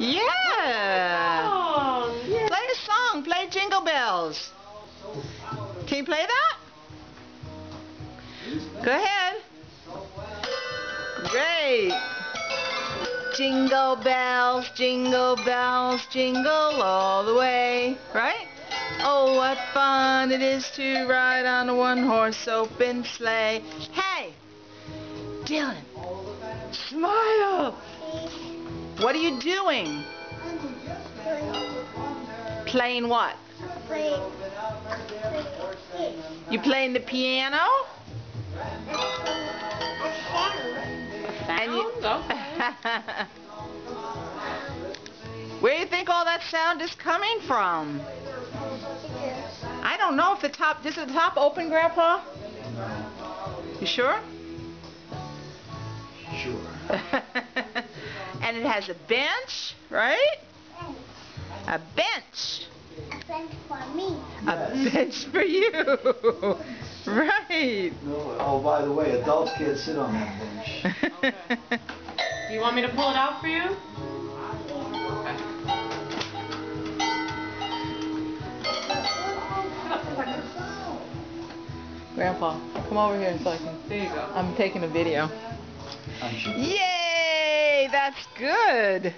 Yeah. Play a song. Play Jingle Bells. Can you play that? Go ahead. Great. Jingle bells, jingle all the way. Right? Oh, what fun it is to ride on a one-horse open sleigh. Hey, Dylan, smile. What are you doing? Playing what? You playing the piano? And you, where do you think all that sound is coming from? I don't know if the top, is the top open, Grandpa? You sure? Sure. And it has a bench, right? A bench. A bench for me. A bench for you. Right. No, oh, by the way, adults can't sit on that bench. Okay. Do you want me to pull it out for you? Grandpa, come over here so I can. There you go. I'm taking a video. I'm sure. Yay! That's good.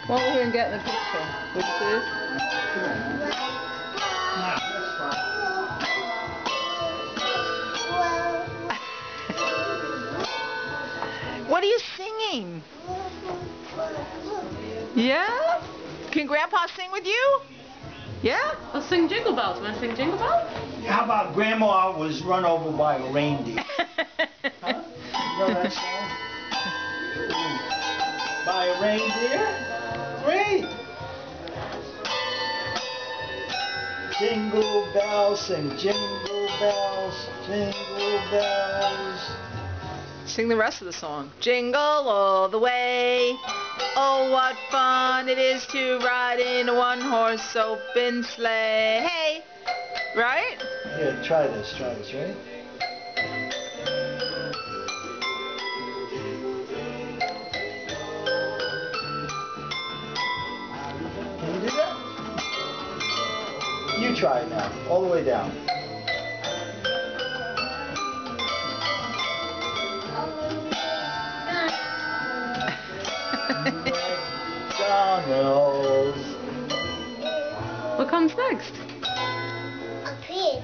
Come over here and get in the picture. Would you please? What are you singing? Yeah? Can Grandpa sing with you? Yeah? Let's sing Jingle Bells. Want to sing Jingle Bells? How about Grandma was run over by a reindeer? Huh? You know that song? By a reindeer? Great! Jingle bells, sing jingle bells, jingle bells. Sing the rest of the song. Jingle all the way. Oh, what fun it is to ride in a one-horse open sleigh. Hey! Right? Here, try this, right? Can you do that? You try it now, all the way down. McDonald's. What comes next? A pig.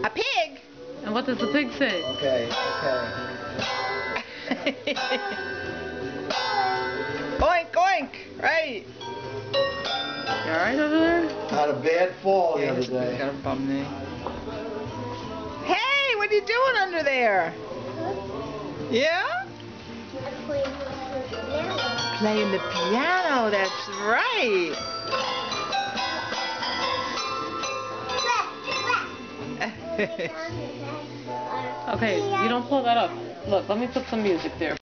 A pig? And what does the pig say? Okay. Oink, oink. Right. You alright over there? Had a bad fall the other Got day. a bum knee. Hey, what are you doing under there? Yeah? Playing the piano, that's right. Okay, you don't pull that up. Look, let me put some music there.